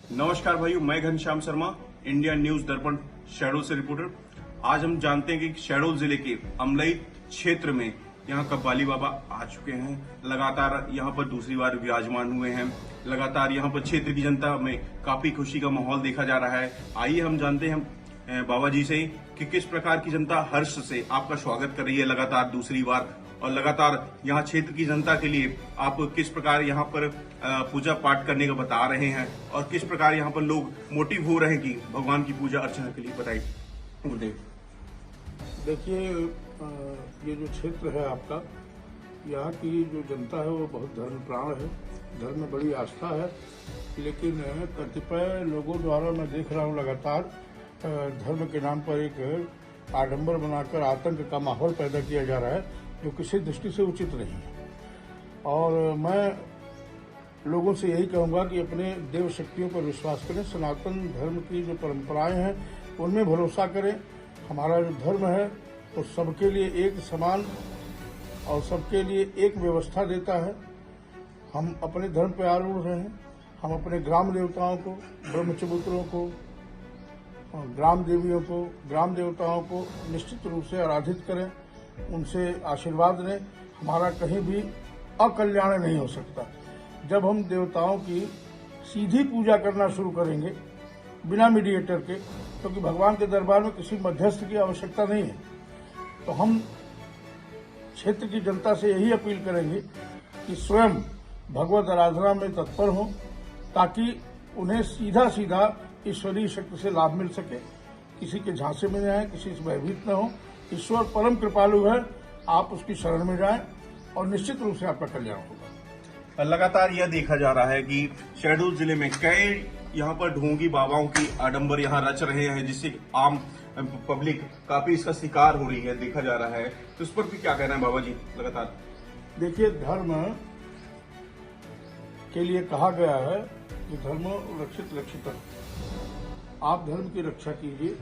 नमस्कार भाइयों, मैं घनश्याम शर्मा, इंडिया न्यूज दर्पण शहडोल से रिपोर्टर। आज हम जानते हैं कि शहडोल जिले के अमलई क्षेत्र में यहाँ कव्वाली बाबा आ चुके हैं। लगातार यहाँ पर दूसरी बार विराजमान हुए हैं। लगातार यहाँ पर क्षेत्र की जनता में काफी खुशी का माहौल देखा जा रहा है। आइए हम जानते हैं बाबा जी से कि किस प्रकार की जनता हर्ष से आपका स्वागत कर रही है लगातार दूसरी बार, और लगातार यहाँ क्षेत्र की जनता के लिए आप किस प्रकार यहाँ पर पूजा पाठ करने का बता रहे हैं और किस प्रकार यहाँ पर लोग मोटिव हो रहे हैं कि भगवान की पूजा अर्चना के लिए। बताइए गुरुदेव। देखिए, ये जो क्षेत्र है आपका, यहाँ की जो जनता है वो बहुत धर्मप्राण है, धर्म में बड़ी आस्था है। लेकिन कतिपय लोगों द्वारा मैं देख रहा हूँ लगातार धर्म के नाम पर एक आडंबर बनाकर आतंक का माहौल पैदा किया जा रहा है, जो किसी दृष्टि से उचित नहीं है। और मैं लोगों से यही कहूँगा कि अपने देव शक्तियों पर विश्वास करें, सनातन धर्म की जो परंपराएं हैं उनमें भरोसा करें। हमारा जो धर्म है वो सबके लिए एक समान और सबके लिए एक व्यवस्था देता है। हम अपने धर्म पर आरूढ़ रहें। हम अपने ग्राम देवताओं को, ब्रह्मचबूतरों को, ग्राम देवियों को, ग्राम देवताओं को निश्चित रूप से आराधित करें, उनसे आशीर्वाद लें। हमारा कहीं भी अकल्याण नहीं हो सकता। जब हम देवताओं की सीधी पूजा करना शुरू करेंगे बिना मीडिएटर के, क्योंकि भगवान के दरबार में किसी मध्यस्थ की आवश्यकता नहीं है, तो हम क्षेत्र की जनता से यही अपील करेंगे कि स्वयं भगवत आराधना में तत्पर हों, ताकि उन्हें सीधा सीधा ईश्वरीय शक्ति से लाभ मिल सके। किसी के झांसे में न आए, किसी से भयभीत न हो। ईश्वर परम कृपालु है, आप उसकी शरण में जाएं और निश्चित रूप से आपका कल्याण होगा। लगातार यह देखा जा रहा है कि शहडोल जिले में कई यहाँ पर ढोंगी बाबाओं की आडंबर यहाँ रच रहे हैं, जिससे आम पब्लिक काफी इसका शिकार हो रही है, देखा जा रहा है। तो इस पर भी क्या कहना है बाबा जी? लगातार देखिए, धर्म के लिए कहा गया है कि धर्म रक्षित रक्षित। आप धर्म की रक्षा कीजिए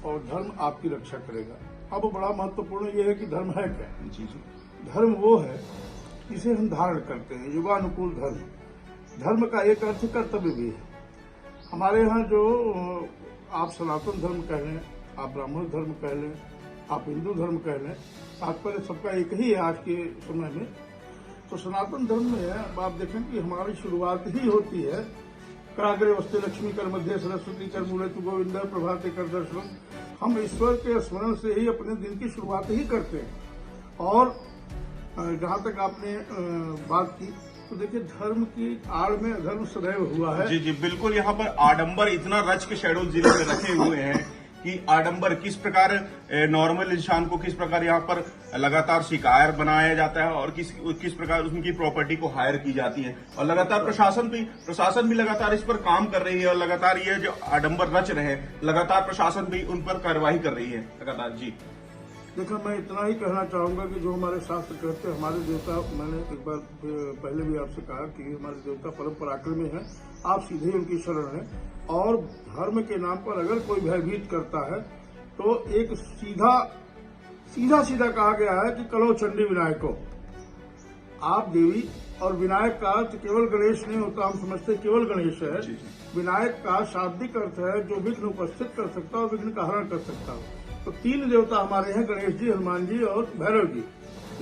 और धर्म आपकी रक्षा करेगा। अब बड़ा महत्वपूर्ण यह है कि धर्म है क्या? जी जी। धर्म वो है जिसे हम धारण करते हैं, युगानुकूल धर्म। धर्म का एक अर्थ कर्तव्य भी है। हमारे यहाँ जो आप सनातन धर्म कह लें, आप ब्राह्मण धर्म कह लें, आप हिंदू धर्म कह लें, तात्पर्य सबका एक ही है आज के समय में। तो सनातन धर्म में आप देखें कि हमारी शुरुआत ही होती है कराग्रे वस्ते लक्ष्मी कर मध्य सरस्वती कर मूले तु गोविंद प्रभाते कर दर्शन। हम ईश्वर के स्मरण से ही अपने दिन की शुरुआत ही करते हैं। और जहाँ तक आपने बात की, तो देखिए, धर्म की आड़ में अधर्म सदैव हुआ है। जी जी, बिल्कुल। यहाँ पर आडंबर इतना रच के शहडोल जिले में रखे हुए हैं कि आडंबर किस प्रकार नॉर्मल इंसान को किस प्रकार यहाँ पर लगातार शिकार बनाया जाता है और किस प्रकार उनकी प्रॉपर्टी को हायर की जाती है। और लगातार प्रशासन भी लगातार इस पर काम कर रही है, और लगातार ये जो आडंबर रच रहे हैं, लगातार प्रशासन भी उन पर कार्रवाई कर रही है लगातार। जी देखो, मैं इतना ही कहना चाहूंगा कि जो हमारे शास्त्र कहते हैं, हमारे देवता, मैंने एक बार पहले भी आपसे कहा कि हमारे देवता परम पराक्रमी हैं, आप सीधे उनकी शरण हैं। और धर्म के नाम पर अगर कोई भयभीत करता है तो एक सीधा कहा गया है कि कलो चंडी विनायको। आप देवी, और विनायक का अर्थ केवल गणेश नहीं होता, हम समझते केवल गणेश है। विनायक का शाब्दिक अर्थ है जो विघ्न उपस्थित कर सकता हो, विघ्न का हरण कर सकता हो। तो तीन देवता हमारे हैं, गणेश जी, हनुमान जी और भैरव जी।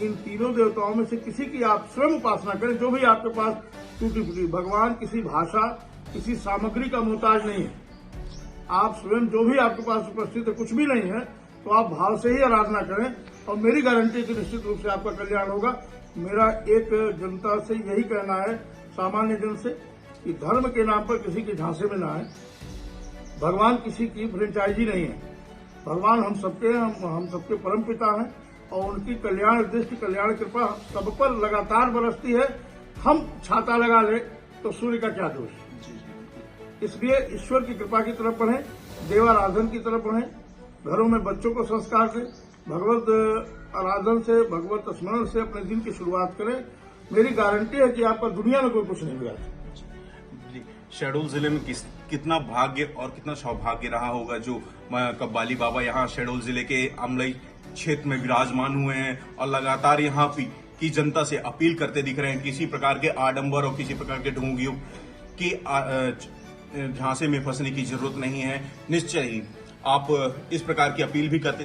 इन तीनों देवताओं में से किसी की आप स्वयं उपासना करें, जो भी आपके पास टूटी फूटी। भगवान किसी भाषा, किसी सामग्री का मोहताज नहीं है। आप स्वयं जो भी आपके पास उपस्थित है, कुछ भी नहीं है, तो आप भाव से ही आराधना करें, और मेरी गारंटी कि निश्चित रूप से आपका कल्याण होगा। मेरा एक जनता से यही कहना है, सामान्य जन से, कि धर्म के नाम पर किसी के झांसे में ना आए। भगवान किसी की फ्रेंचाइजी नहीं है। भगवान हम सबके परम पिता हैं, और उनकी कल्याण दृष्टि, कल्याण कृपा सब पर लगातार बरसती है। हम छाता लगा ले तो सूर्य का क्या दोष? इसलिए ईश्वर की कृपा की तरफ बढ़ें, देवाराधन की तरफ बढ़ें, घरों में बच्चों को संस्कार दें, भगवत आराधन से, भगवत स्मरण से अपने दिन की शुरुआत करें। मेरी गारंटी है कि आपका दुनिया में कोई कुछ नहीं बिगाड़। शहडोल जिले में कितना भाग्य और कितना सौभाग्य रहा होगा जो कव्वाली बाबा यहाँ शहडोल जिले के अमलई क्षेत्र में विराजमान हुए हैं, और लगातार यहाँ की जनता से अपील करते दिख रहे हैं किसी प्रकार के आडंबर और किसी प्रकार के ढोंगियों की झांसे में फंसने की जरूरत नहीं है। निश्चय ही आप इस प्रकार की अपील भी करते